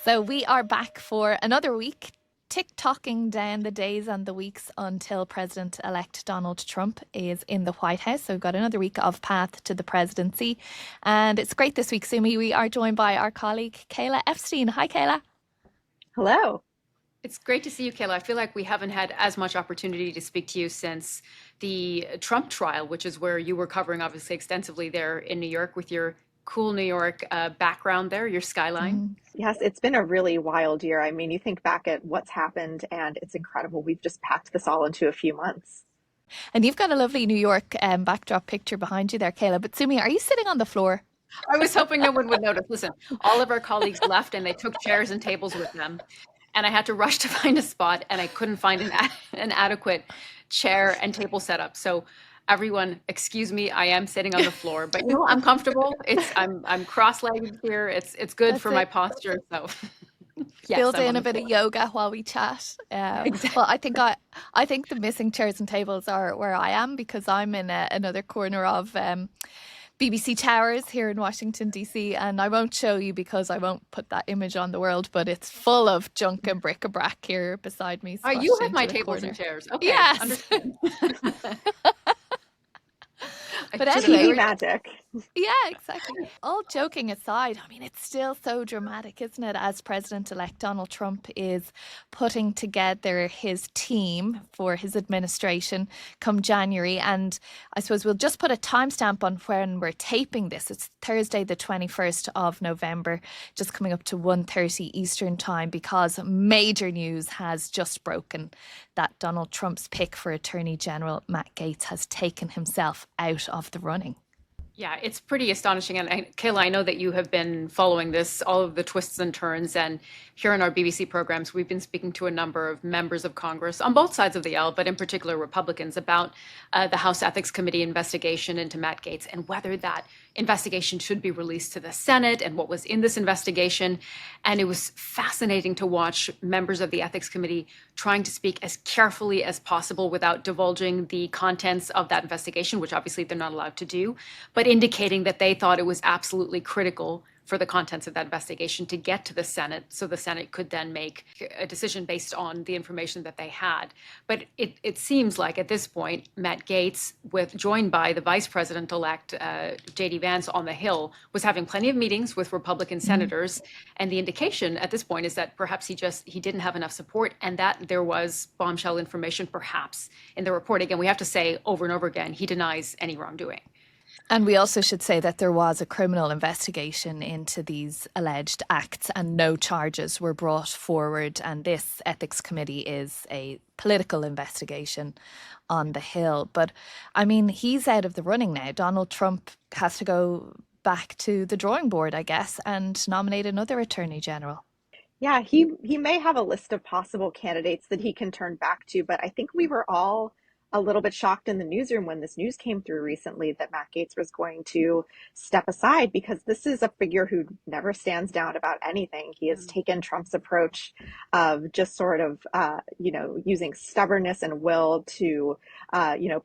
So we are back for another week, tick-tocking down the days and the weeks until President-elect Donald Trump is in the White House. So we've got another week of path to the presidency. And it's great this week, Sumi. We are joined by our colleague, Kayla Epstein. Hi, Kayla. Hello. It's great to see you, Kayla. I feel like we haven't had as much opportunity to speak to you since the Trump trial, which is where you were covering obviously extensively there in New York with your cool New York background there, your skyline. Yes, it's been a really wild year. I mean, you think back at what's happened, and it's incredible. We've just packed this all into a few months. And you've got a lovely New York backdrop picture behind you there, Kayla. But Sumi, are you sitting on the floor? I was hoping no one would notice. Listen, all of our colleagues left and they took chairs and tables with them. And I had to rush to find a spot and I couldn't find an adequate chair and table setup. So everyone, excuse me, I am sitting on the floor, but I'm comfortable. I'm cross-legged here. It's good That's for my it. posture. So yes, Build I'm in on a the bit of floor. yoga while we chat. Exactly. Well, I think the missing chairs and tables are where I am because I'm in another corner of BBC Towers here in Washington DC, and I won't show you because I won't put that image on the world. But it's full of junk and bric-a-brac here beside me, Oh, you squashed have into my a tables and corner. chairs. Okay, Yes, understood. I but should have anyway, TV noted. magic. yeah, exactly. All joking aside, I mean, it's still so dramatic, isn't it? As President-elect Donald Trump is putting together his team for his administration come January. And I suppose we'll just put a timestamp on when we're taping this. It's Thursday, the 21st of November, just coming up to 1:30 Eastern time, because major news has just broken that Donald Trump's pick for Attorney General Matt Gaetz has taken himself out of the running. Yeah, it's pretty astonishing. And Kayla, I know that you have been following this, all of the twists and turns. And here in our BBC programs, we've been speaking to a number of members of Congress on both sides of the aisle, but in particular Republicans, about the House Ethics Committee investigation into Matt Gaetz and whether that investigation should be released to the Senate and what was in this investigation. And it was fascinating to watch members of the Ethics Committee trying to speak as carefully as possible without divulging the contents of that investigation, which obviously they're not allowed to do, but indicating that they thought it was absolutely critical for the contents of that investigation to get to the Senate so the Senate could then make a decision based on the information that they had. But it seems like at this point, Matt Gaetz, joined by the Vice President-elect J.D. Vance on the Hill, was having plenty of meetings with Republican senators. And the indication at this point is that perhaps he didn't have enough support and that there was bombshell information perhaps in the report. Again, we have to say over and over again, he denies any wrongdoing. And we also should say that there was a criminal investigation into these alleged acts and no charges were brought forward. And this ethics committee is a political investigation on the Hill. But I mean, he's out of the running now. Donald Trump has to go back to the drawing board, I guess, and nominate another attorney general. Yeah, he may have a list of possible candidates that he can turn back to, but I think we were all a little bit shocked in the newsroom when this news came through recently that Matt Gaetz was going to step aside because this is a figure who never stands down about anything. He has taken Trump's approach of just sort of, using stubbornness and will to,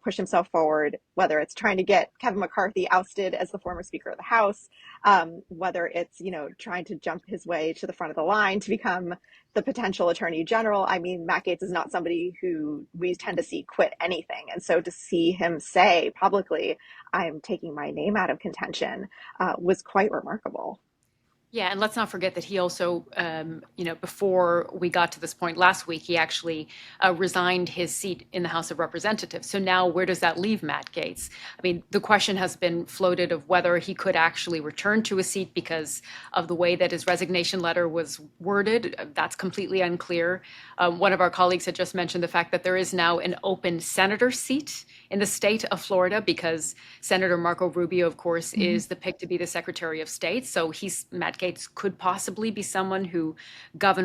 push himself forward, whether it's trying to get Kevin McCarthy ousted as the former Speaker of the House, whether it's, trying to jump his way to the front of the line to become the potential attorney general. I mean, Matt Gaetz is not somebody who we tend to see quit anything. And so to see him say publicly, I'm taking my name out of contention, was quite remarkable. Yeah, and let's not forget that he also, before we got to this point last week, he actually resigned his seat in the House of Representatives. So now where does that leave Matt Gaetz? I mean, the question has been floated of whether he could actually return to a seat because of the way that his resignation letter was worded. That's completely unclear. One of our colleagues had just mentioned the fact that there is now an open senator seat in the state of Florida because Senator Marco Rubio, of course, is the pick to be the Secretary of State. So Matt Gaetz could possibly be someone who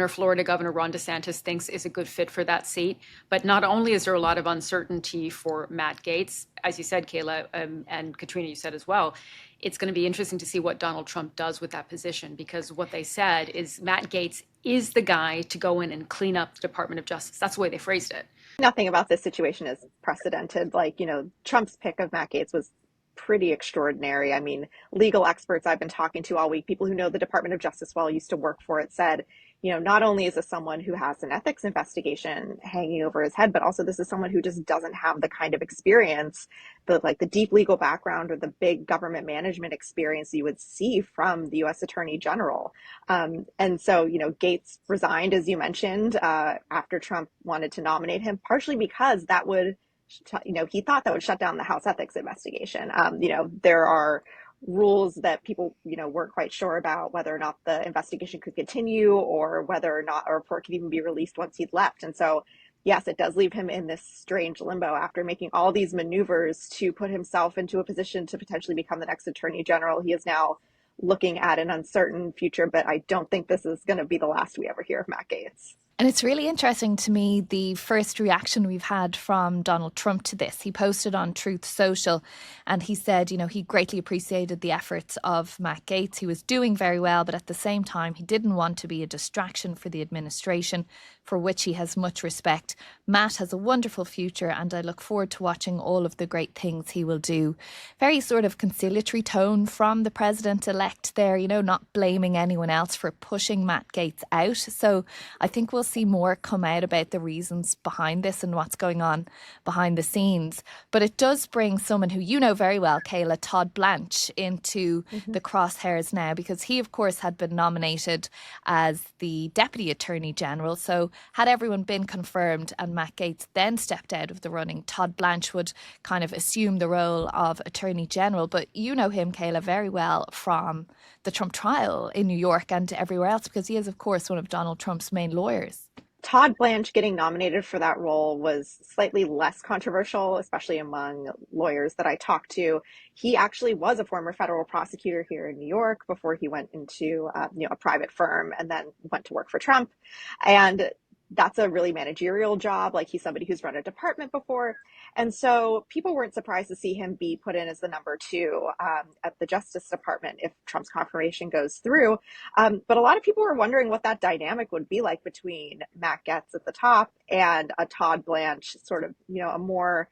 Florida Governor Ron DeSantis thinks is a good fit for that seat. But not only is there a lot of uncertainty for Matt Gaetz, as you said, Kayla, and Caitríona, you said as well, it's going to be interesting to see what Donald Trump does with that position, because what they said is Matt Gaetz is the guy to go in and clean up the Department of Justice. That's the way they phrased it. Nothing about this situation is precedented. Like, Trump's pick of Matt Gaetz was pretty extraordinary. I mean, legal experts I've been talking to all week, people who know the Department of Justice well, used to work for it, said not only is this someone who has an ethics investigation hanging over his head, but also this is someone who just doesn't have the kind of experience, the deep legal background or the big government management experience you would see from the U.S. Attorney General. And so, Gaetz resigned, as you mentioned, after Trump wanted to nominate him, partially because that would, he thought that would shut down the House ethics investigation. There are rules that people, weren't quite sure about whether or not the investigation could continue or whether or not a report could even be released once he'd left. And so, yes, it does leave him in this strange limbo after making all these maneuvers to put himself into a position to potentially become the next attorney general. He is now looking at an uncertain future, but I don't think this is going to be the last we ever hear of Matt Gaetz. And it's really interesting to me, the first reaction we've had from Donald Trump to this. He posted on Truth Social and he said, he greatly appreciated the efforts of Matt Gaetz. He was doing very well, but at the same time, he didn't want to be a distraction for the administration, for which he has much respect. Matt has a wonderful future and I look forward to watching all of the great things he will do. Very sort of conciliatory tone from the president-elect there, not blaming anyone else for pushing Matt Gaetz out. So I think we'll see more come out about the reasons behind this and what's going on behind the scenes. But it does bring someone who you know very well, Kayla, Todd Blanche, into the crosshairs now, because he, of course, had been nominated as the Deputy Attorney General. So had everyone been confirmed and Matt Gaetz then stepped out of the running, Todd Blanche would kind of assume the role of Attorney General. But you know him, Kayla, very well from the Trump trial in New York and everywhere else, because he is, of course, one of Donald Trump's main lawyers. Todd Blanche getting nominated for that role was slightly less controversial, especially among lawyers that I talked to. He actually was a former federal prosecutor here in New York before he went into a private firm and then went to work for Trump. And that's a really managerial job. Like, he's somebody who's run a department before. And so people weren't surprised to see him be put in as the number two at the Justice Department if Trump's confirmation goes through. But a lot of people were wondering what that dynamic would be like between Matt Gaetz at the top and a Todd Blanche, sort of, a more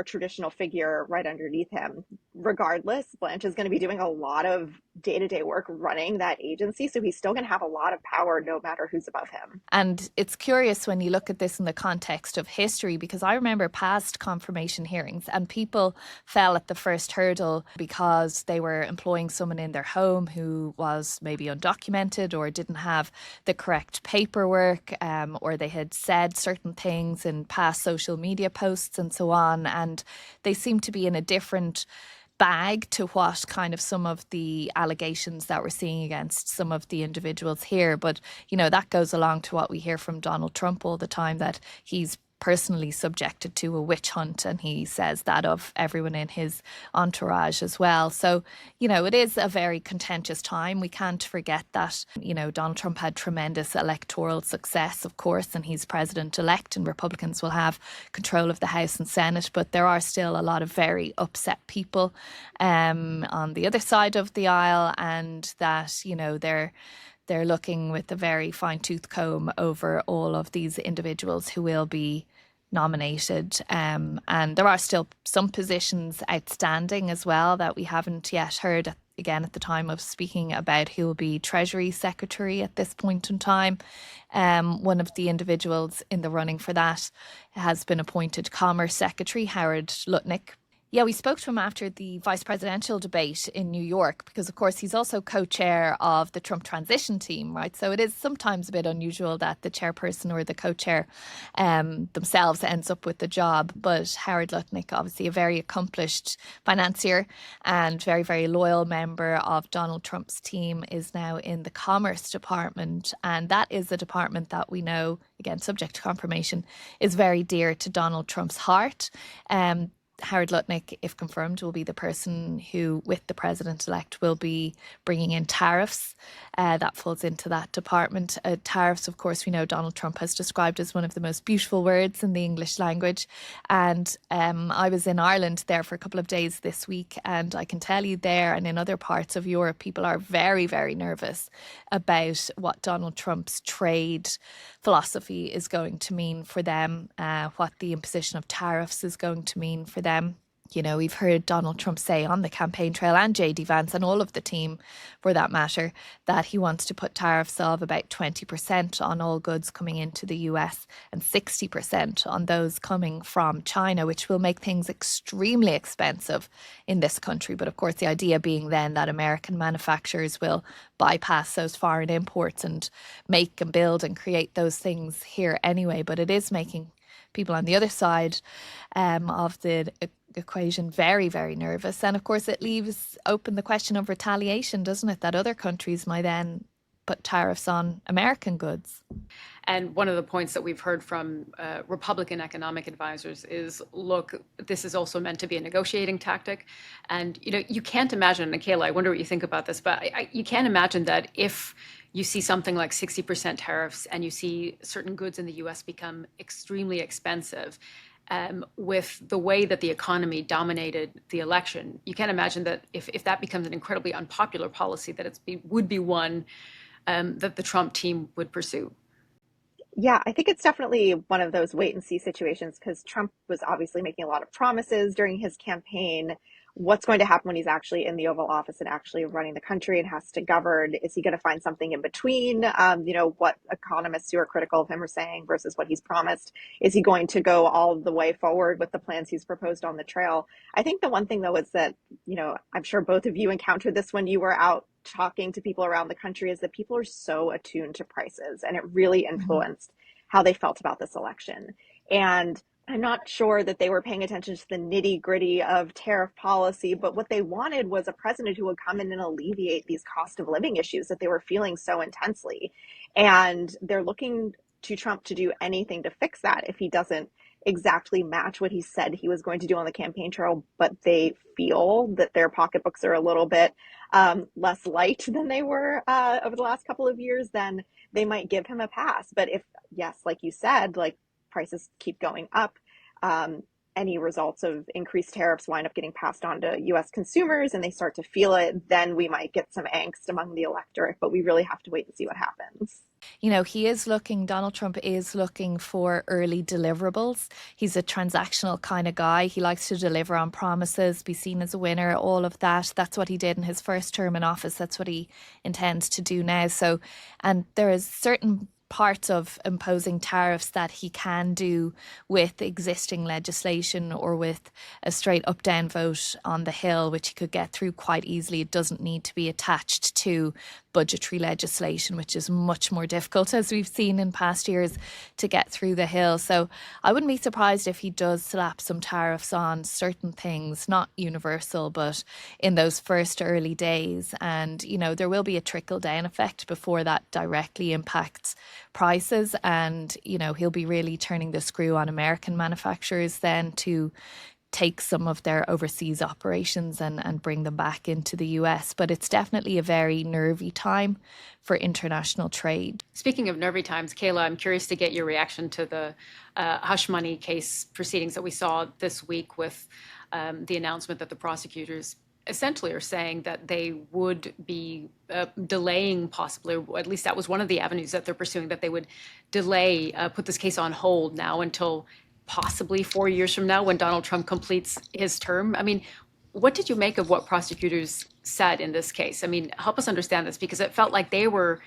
traditional figure right underneath him. Regardless, Blanche is going to be doing a lot of day-to-day work running that agency, so he's still going to have a lot of power no matter who's above him. And it's curious when you look at this in the context of history, because I remember past confirmation hearings and people fell at the first hurdle because they were employing someone in their home who was maybe undocumented or didn't have the correct paperwork, or they had said certain things in past social media posts and so on, and they seem to be in a different bag to what kind of some of the allegations that we're seeing against some of the individuals here. But, that goes along to what we hear from Donald Trump all the time, that he's personally subjected to a witch hunt, and he says that of everyone in his entourage as well. So, it is a very contentious time. We can't forget that, Donald Trump had tremendous electoral success, of course, and he's president-elect and Republicans will have control of the House and Senate, but there are still a lot of very upset people on the other side of the aisle, and that, they're looking with a very fine-tooth comb over all of these individuals who will be nominated. And there are still some positions outstanding as well that we haven't yet heard, again, at the time of speaking about who will be Treasury Secretary at this point in time. One of the individuals in the running for that has been appointed Commerce Secretary, Howard Lutnick. Yeah, we spoke to him after the vice presidential debate in New York because, of course, he's also co-chair of the Trump transition team, right? So it is sometimes a bit unusual that the chairperson or the co-chair themselves ends up with the job. But Howard Lutnick, obviously a very accomplished financier and very, very loyal member of Donald Trump's team, is now in the Commerce Department. And that is a department that we know, again, subject to confirmation, is very dear to Donald Trump's heart. Howard Lutnick, if confirmed, will be the person who, with the president-elect, will be bringing in tariffs. That falls into that department. Tariffs, of course, we know Donald Trump has described as one of the most beautiful words in the English language. And I was in Ireland there for a couple of days this week, and I can tell you there and in other parts of Europe, people are very, very nervous about what Donald Trump's trade philosophy is going to mean for them, what the imposition of tariffs is going to mean for them. We've heard Donald Trump say on the campaign trail, and JD Vance and all of the team for that matter, that he wants to put tariffs of about 20% on all goods coming into the US and 60% on those coming from China, which will make things extremely expensive in this country. But of course, the idea being then that American manufacturers will bypass those foreign imports and make and build and create those things here anyway. But it is making people on the other side of the equation very, very nervous. And of course, it leaves open the question of retaliation, doesn't it? That other countries might then put tariffs on American goods. And one of the points that we've heard from Republican economic advisors is, look, this is also meant to be a negotiating tactic. And, you can't imagine, and Kayla, I wonder what you think about this, but you can't imagine that if you see something like 60% tariffs and you see certain goods in the US become extremely expensive, with the way that the economy dominated the election, you can't imagine that if that becomes an incredibly unpopular policy, that would be one that the Trump team would pursue. Yeah, I think it's definitely one of those wait and see situations because Trump was obviously making a lot of promises during his campaign. What's going to happen when he's actually in the Oval Office and actually running the country and has to govern? Is he going to find something in between? What economists who are critical of him are saying versus what he's promised. Is he going to go all the way forward with the plans he's proposed on the trail? I think the one thing, though, is that, I'm sure both of you encountered this when you were out talking to people around the country, is that people are so attuned to prices, and it really influenced how they felt about this election. And I'm not sure that they were paying attention to the nitty gritty of tariff policy, but what they wanted was a president who would come in and alleviate these cost of living issues that they were feeling so intensely. And they're looking to Trump to do anything to fix that if he doesn't exactly match what he said he was going to do on the campaign trail, but they feel that their pocketbooks are a little bit less light than they were over the last couple of years, then they might give him a pass. But if, yes, like you said, like prices keep going up, any results of increased tariffs wind up getting passed on to US consumers and they start to feel it, then we might get some angst among the electorate, but we really have to wait and see what happens. Donald Trump is looking for early deliverables. He's a transactional kind of guy. He likes to deliver on promises, be seen as a winner, all of that. That's what he did in his first term in office. That's what he intends to do now. So, and there is certain parts of imposing tariffs that he can do with existing legislation or with a straight up down vote on the Hill, which he could get through quite easily. It doesn't need to be attached to budgetary legislation, which is much more difficult, as we've seen in past years, to get through the Hill. So I wouldn't be surprised if he does slap some tariffs on certain things, not universal, but in those first early days. And, there will be a trickle down effect before that directly impacts prices. And, he'll be really turning the screw on American manufacturers then to take some of their overseas operations and bring them back into the US. But it's definitely a very nervy time for international trade. Speaking of nervy times, Kayla, I'm curious to get your reaction to the hush money case proceedings that we saw this week with the announcement that the prosecutors essentially are saying that they would be delaying possibly, or at least that was one of the avenues that they're pursuing, that they would delay, put this case on hold now until possibly 4 years from now when Donald Trump completes his term. I mean, what did you make of what prosecutors said in this case? I mean, help us understand this, because it felt like they were,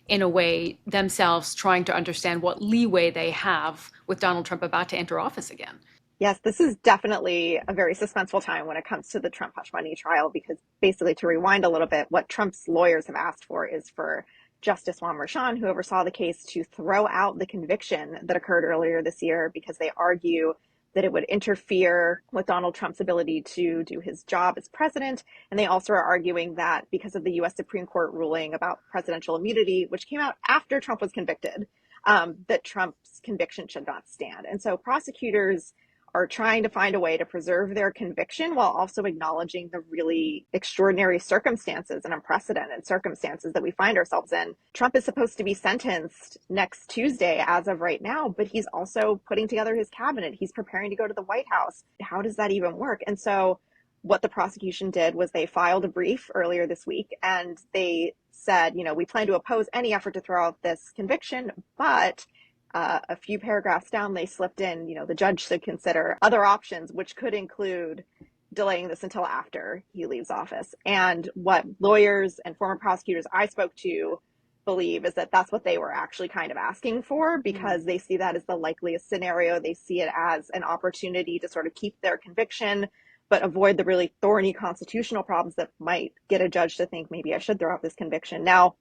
in a way, themselves trying to understand what leeway they have with Donald Trump about to enter office again. Yes, this is definitely a very suspenseful time when it comes to the Trump hush money trial, because basically, to rewind a little bit, what Trump's lawyers have asked for is for Justice Juan Merchan, who oversaw the case, to throw out the conviction that occurred earlier this year because they argue that it would interfere with Donald Trump's ability to do his job as president. And they also are arguing that because of the US Supreme Court ruling about presidential immunity, which came out after Trump was convicted, that Trump's conviction should not stand. And so prosecutors are trying to find a way to preserve their conviction while also acknowledging the really extraordinary circumstances and unprecedented circumstances that we find ourselves in. Trump is supposed to be sentenced next Tuesday as of right now, but he's also putting together his cabinet. He's preparing to go to the White House. How does that even work? And so what the prosecution did was they filed a brief earlier this week, and they said, we plan to oppose any effort to throw out this conviction, but a few paragraphs down, they slipped in, the judge should consider other options, which could include delaying this until after he leaves office. And what lawyers and former prosecutors I spoke to believe is that that's what they were actually kind of asking for, because they see that as the likeliest scenario. They see it as an opportunity to sort of keep their conviction, but avoid the really thorny constitutional problems that might get a judge to think maybe I should throw out this conviction. Now,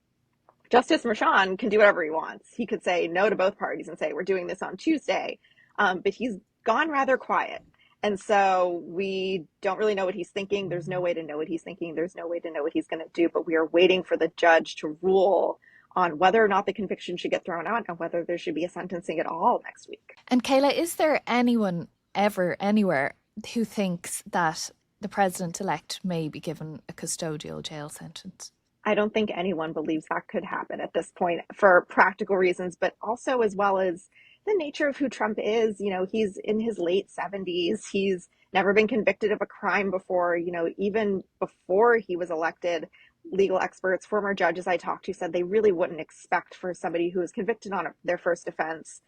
Justice Merchan can do whatever he wants. He could say no to both parties and say, we're doing this on Tuesday. But he's gone rather quiet. And so we don't really know what he's thinking. There's no way to know what he's thinking. There's no way to know what he's going to do. But we are waiting for the judge to rule on whether or not the conviction should get thrown out and whether there should be a sentencing at all next week. And Kayla, is there anyone ever, anywhere, who thinks that the president-elect may be given a custodial jail sentence? I don't think anyone believes that could happen at this point for practical reasons, but also as well as the nature of who Trump is. You know, he's in his late 70s. He's never been convicted of a crime before. You know, even before he was elected, legal experts, former judges I talked to said they really wouldn't expect for somebody who was convicted on their first offense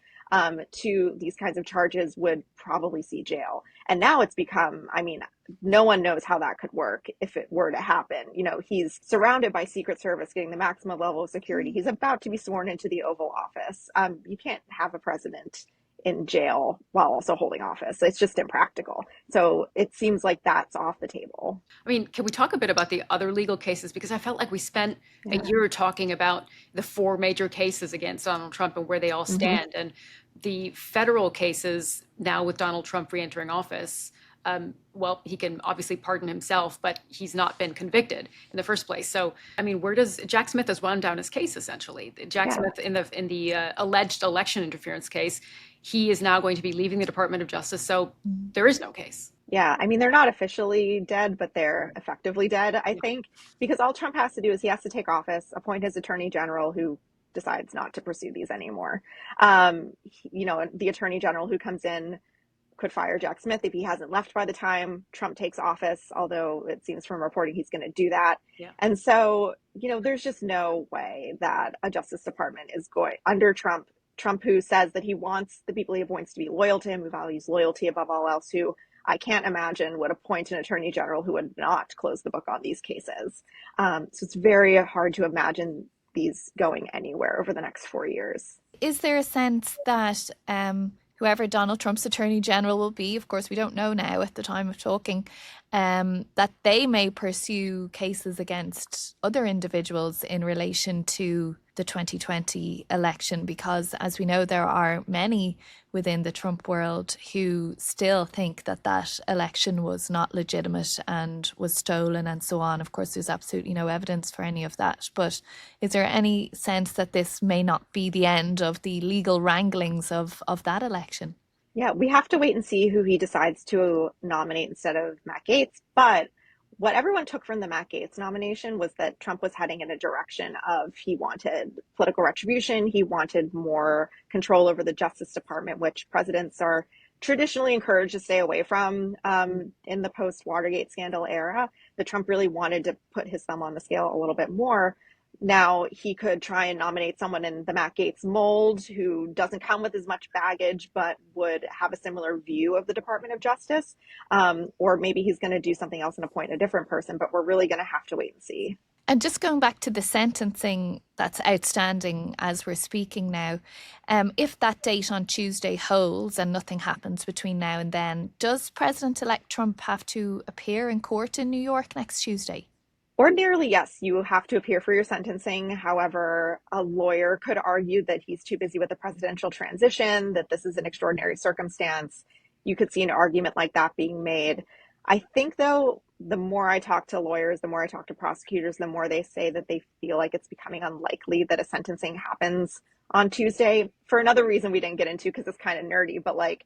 to these kinds of charges would probably see jail. And now it's become, I mean, no one knows how that could work if it were to happen. You know, he's surrounded by Secret Service, getting the maximum level of security. He's about to be sworn into the Oval Office. You can't have a president in jail while also holding office. It's just impractical. So it seems like that's off the table. I mean, can we talk a bit about the other legal cases? Because I felt like we spent a year talking about the 4 major cases against Donald Trump and where they all stand. And the federal cases now with Donald Trump re-entering office, well, he can obviously pardon himself, but he's not been convicted in the first place. So, I mean, where does Jack Smith has wound down his case essentially? Jack Smith in the alleged election interference case, he is now going to be leaving the Department of Justice. So there is no case. Yeah, I mean, they're not officially dead, but they're effectively dead, I think, because all Trump has to do is he has to take office, appoint his attorney general who decides not to pursue these anymore. You know, the attorney general who comes in could fire Jack Smith if he hasn't left by the time Trump takes office, although it seems from reporting he's going to do that. Yeah. And so, you know, there's just no way that a Justice Department is going under Trump, who says that he wants the people he appoints to be loyal to him, who values loyalty above all else, who I can't imagine would appoint an attorney general who would not close the book on these cases. So it's very hard to imagine these going anywhere over the next 4 years. Is there a sense that whoever Donald Trump's attorney general will be, of course we don't know now at the time of talking, that they may pursue cases against other individuals in relation to the 2020 election? Because as we know, there are many within the Trump world who still think that that election was not legitimate and was stolen and so on. Of course, there's absolutely no evidence for any of that. But is there any sense that this may not be the end of the legal wranglings of that election? Yeah, we have to wait and see who he decides to nominate instead of Matt Gaetz. But what everyone took from the Matt Gaetz nomination was that Trump was heading in a direction of he wanted political retribution. He wanted more control over the Justice Department, which presidents are traditionally encouraged to stay away from in the post-Watergate scandal era. That Trump really wanted to put his thumb on the scale a little bit more. Now he could try and nominate someone in the Matt Gaetz mold who doesn't come with as much baggage, but would have a similar view of the Department of Justice. Or maybe he's going to do something else and appoint a different person, but we're really going to have to wait and see. And just going back to the sentencing that's outstanding as we're speaking now, if that date on Tuesday holds and nothing happens between now and then, does President-elect Trump have to appear in court in New York next Tuesday? Ordinarily, yes, you have to appear for your sentencing. However, a lawyer could argue that he's too busy with the presidential transition, that this is an extraordinary circumstance. You could see an argument like that being made. I think, though, the more I talk to lawyers, the more I talk to prosecutors, the more they say that they feel like it's becoming unlikely that a sentencing happens on Tuesday for another reason we didn't get into because it's kind of nerdy, but like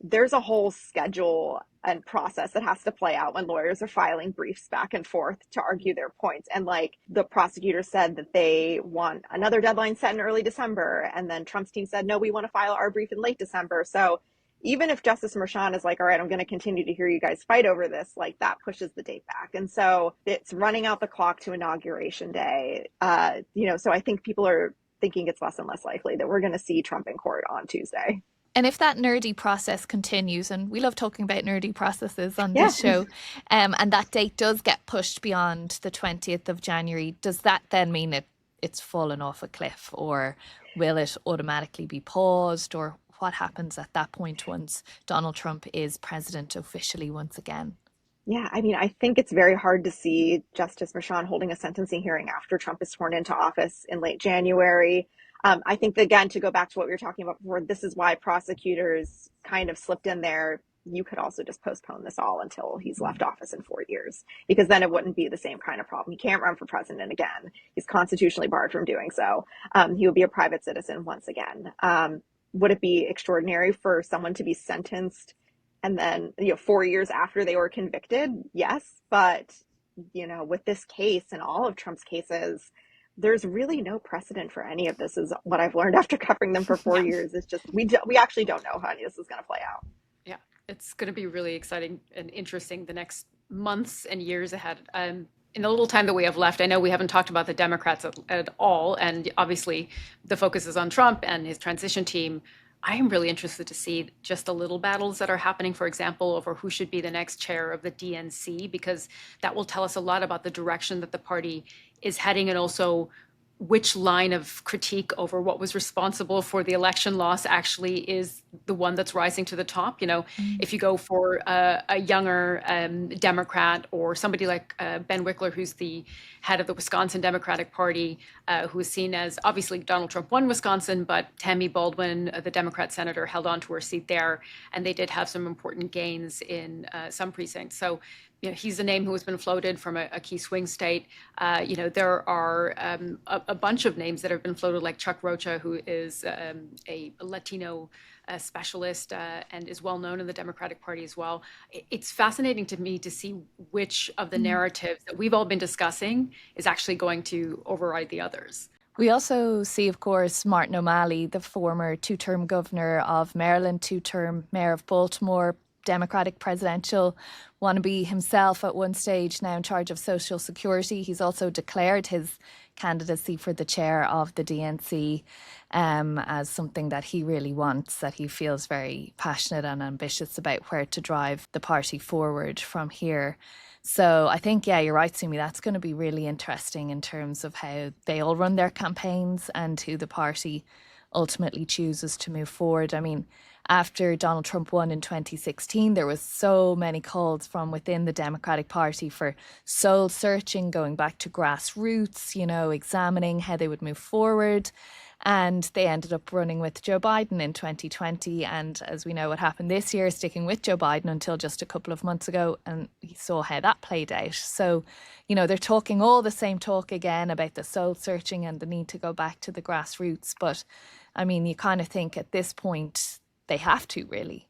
there's a whole schedule and process that has to play out when lawyers are filing briefs back and forth to argue their points. And like the prosecutor said that they want another deadline set in early December. And then Trump's team said, no, we want to file our brief in late December. So even if Justice Merchan is like, all right, I'm going to continue to hear you guys fight over this, like that pushes the date back. And so it's running out the clock to Inauguration Day. So I think people are thinking it's less and less likely that we're going to see Trump in court on Tuesday. And if that nerdy process continues, and we love talking about nerdy processes on Yeah. this show, and that date does get pushed beyond the 20th of January, does that then mean it's fallen off a cliff, or will it automatically be paused, or what happens at that point once Donald Trump is president officially once again? Yeah, I mean, I think it's very hard to see Justice Merchan holding a sentencing hearing after Trump is sworn into office in late January. I think, again, to go back to what we were talking about before, this is why prosecutors kind of slipped in there. You could also just postpone this all until he's left office in 4 years, because then it wouldn't be the same kind of problem. He can't run for president again. He's constitutionally barred from doing so. He will be a private citizen once again. Would it be extraordinary for someone to be sentenced and then 4 years after they were convicted? Yes, but with this case and all of Trump's cases, there's really no precedent for any of this, is what I've learned after covering them for 4 years. It's just we actually don't know how any of this is going to play out. Yeah, it's going to be really exciting and interesting the next months and years ahead. In the little time that we have left, I know we haven't talked about the Democrats at all, and obviously the focus is on Trump and his transition team. I am really interested to see just the little battles that are happening, for example, over who should be the next chair of the DNC, because that will tell us a lot about the direction that the party is heading, and also which line of critique over what was responsible for the election loss actually is the one that's rising to the top. If you go for a younger Democrat, or somebody like Ben Wickler, who's the head of the Wisconsin Democratic Party, who is seen as, obviously Donald Trump won Wisconsin, but Tammy Baldwin, the Democrat senator, held on to her seat there, and they did have some important gains in some precincts. So he's a name who has been floated from a key swing state. There are a bunch of names that have been floated, like Chuck Rocha, who is a Latino specialist and is well known in the Democratic Party as well. It's fascinating to me to see which of the narratives that we've all been discussing is actually going to override the others. We also see, of course, Martin O'Malley, the former two-term governor of Maryland, two-term mayor of Baltimore, Democratic presidential wannabe himself at one stage, now in charge of Social Security. He's also declared his candidacy for the chair of the DNC as something that he really wants, that he feels very passionate and ambitious about where to drive the party forward from here. So I think, yeah, you're right, Sumi, that's going to be really interesting in terms of how they all run their campaigns and who the party ultimately chooses to move forward. I mean, after Donald Trump won in 2016, there was so many calls from within the Democratic Party for soul searching, going back to grassroots, examining how they would move forward. And they ended up running with Joe Biden in 2020. And as we know what happened this year, sticking with Joe Biden until just a couple of months ago. And we saw how that played out. So, they're talking all the same talk again about the soul searching and the need to go back to the grassroots. But I mean, you kind of think at this point they have to, really.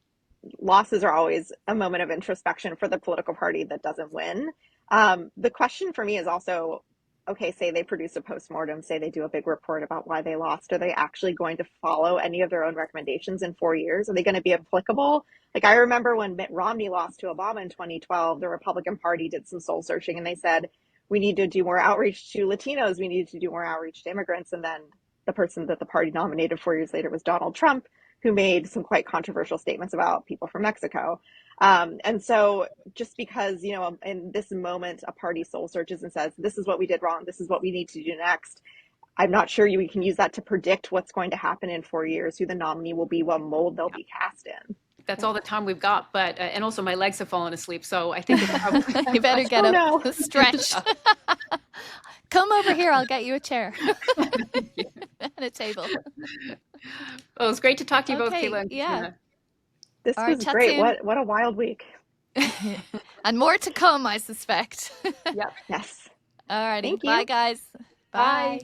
Losses are always a moment of introspection for the political party that doesn't win. The question for me is also, okay, say they produce a postmortem, say they do a big report about why they lost. Are they actually going to follow any of their own recommendations in 4 years? Are they going to be applicable? Like, I remember when Mitt Romney lost to Obama in 2012, the Republican Party did some soul searching, and they said, we need to do more outreach to Latinos. We need to do more outreach to immigrants. And then the person that the party nominated 4 years later was Donald Trump, who made some quite controversial statements about people from Mexico. And so just because, in this moment, a party soul searches and says, this is what we did wrong, this is what we need to do next, I'm not sure we can use that to predict what's going to happen in 4 years, who the nominee will be, what mold they'll be cast in. That's all the time we've got, but and also my legs have fallen asleep, so I think it's probably you better get up, stretch. Come over here, I'll get you a chair and a table. Well, it was great to talk to you both, Kayla and yeah. This was great. What a wild week. And more to come, I suspect. Yep. Yes. All righty. Thank you. Bye, guys. Bye.